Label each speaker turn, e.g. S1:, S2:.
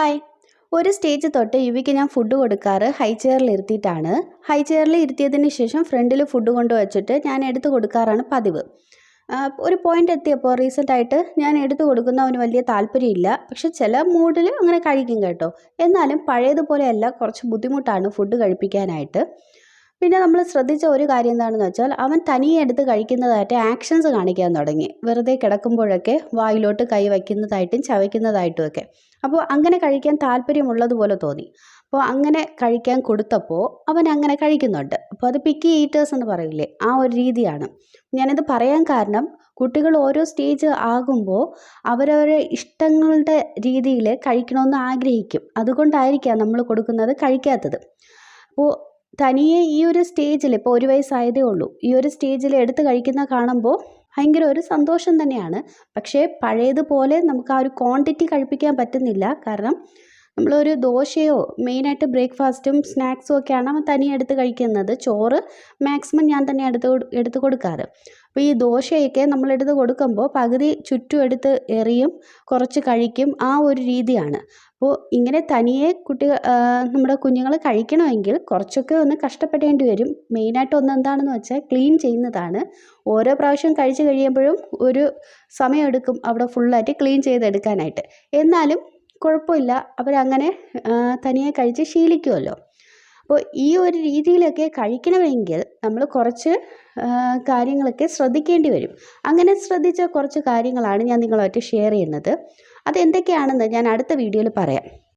S1: Hi. ഒരു stage തൊട്ട് യുവിക്ക് ഞാൻ ഫുഡ് കൊടുക്കാറ് ഹൈ ചെയറിൽ ഇരുത്തിയിട്ടാണ്. ഹൈ ചെയറിൽ ഇരുത്തിയതിന് ശേഷം ഫ്രണ്ടിൽ ഫുഡ് കൊണ്ടുവച്ചിട്ട് ഞാൻ എടുത്തു കൊടുക്കാറാണ് പതിവ്. ഒരു പോയിന്റ് എത്തിയപ്പോൾ റീസെൻ്റായിട്ട് ഞാൻ എടുത്തു കൊടുക്കുന്ന അവന് വലിയ താല്പര്യമില്ല. പക്ഷെ ചില മൂഡിൽ അങ്ങനെ കഴിക്കും കേട്ടോ. എന്നാലും പഴയതുപോലെയല്ല, കുറച്ച് ബുദ്ധിമുട്ടാണ് ഫുഡ് കഴിപ്പിക്കാനായിട്ട്. പിന്നെ നമ്മൾ ശ്രദ്ധിച്ച ഒരു കാര്യം എന്താണെന്ന് വെച്ചാൽ അവൻ തനിയെ എടുത്ത് കഴിക്കുന്നതായിട്ട് ആക്ഷൻസ് കാണിക്കാൻ തുടങ്ങി. വെറുതെ കിടക്കുമ്പോഴൊക്കെ വായിലോട്ട് കൈ വയ്ക്കുന്നതായിട്ടും ചവയ്ക്കുന്നതായിട്ടും ഒക്കെ. അപ്പോൾ അങ്ങനെ കഴിക്കാൻ താല്പര്യമുള്ളതുപോലെ തോന്നി. അപ്പോൾ അങ്ങനെ കഴിക്കാൻ കൊടുത്തപ്പോൾ അവൻ അങ്ങനെ കഴിക്കുന്നുണ്ട്. അപ്പോൾ അത് പിക്കി ഈറ്റേഴ്സ് എന്ന് പറയില്ലേ, ആ ഒരു രീതിയാണ്. ഞാനിത് പറയാൻ കാരണം, കുട്ടികൾ ഓരോ സ്റ്റേജ് ആകുമ്പോൾ അവരവരുടെ ഇഷ്ടങ്ങളുടെ രീതിയിൽ കഴിക്കണമെന്ന് ആഗ്രഹിക്കും. അതുകൊണ്ടായിരിക്കാം നമ്മൾ കൊടുക്കുന്നത് കഴിക്കാത്തത്. അപ്പോൾ തനിയെ ഈ ഒരു സ്റ്റേജിൽ, ഇപ്പോൾ 1 വയസ്സായതേ ഉള്ളൂ, ഈ ഒരു സ്റ്റേജിൽ എടുത്ത് കഴിക്കുന്ന കാണുമ്പോൾ ഭയങ്കര ഒരു സന്തോഷം തന്നെയാണ്. പക്ഷേ പഴയതുപോലെ നമുക്ക് ആ ഒരു ക്വാണ്ടിറ്റി കഴിപ്പിക്കാൻ പറ്റുന്നില്ല. കാരണം നമ്മളൊരു ദോശയോ മെയിനായിട്ട് ബ്രേക്ക്ഫാസ്റ്റും സ്നാക്സും ഒക്കെയാണ് അവൻ തനിയെ എടുത്ത് കഴിക്കുന്നത്. ചോറ് മാക്സിമം ഞാൻ തന്നെ എടുത്ത് കൊടുക്കാറ്. അപ്പോൾ ഈ ദോശയൊക്കെ നമ്മളെടുത്ത് കൊടുക്കുമ്പോൾ പകുതി ചുറ്റും എടുത്ത് എറിയും, കുറച്ച് കഴിക്കും, ആ ഒരു രീതിയാണ്. അപ്പോൾ ഇങ്ങനെ തനിയെ നമ്മുടെ കുഞ്ഞുങ്ങൾ കഴിക്കണമെങ്കിൽ കുറച്ചൊക്കെ ഒന്ന് കഷ്ടപ്പെടേണ്ടി വരും. മെയിനായിട്ട് എന്താണെന്ന് വെച്ചാൽ ക്ലീൻ ചെയ്യുന്നതാണ്. ഓരോ പ്രാവശ്യം കഴിച്ച് കഴിയുമ്പോഴും ഒരു സമയമെടുക്കും അവിടെ ഫുള്ളായിട്ട് ക്ലീൻ ചെയ്തെടുക്കാനായിട്ട്. എന്നാലും കുഴപ്പമില്ല, അവരങ്ങനെ തനിയെ കഴിച്ച് ശീലിക്കുമല്ലോ. അപ്പോൾ ഈ ഒരു രീതിയിലൊക്കെ കഴിക്കണമെങ്കിൽ നമ്മൾ കുറച്ച് കാര്യങ്ങളൊക്കെ ശ്രദ്ധിക്കേണ്ടി വരും. അങ്ങനെ ശ്രദ്ധിച്ച കുറച്ച് കാര്യങ്ങളാണ് ഞാൻ നിങ്ങളുമായിട്ട് ഷെയർ ചെയ്യുന്നത്. അതെന്തൊക്കെയാണെന്ന് ഞാൻ അടുത്ത വീഡിയോയിൽ പറയാം.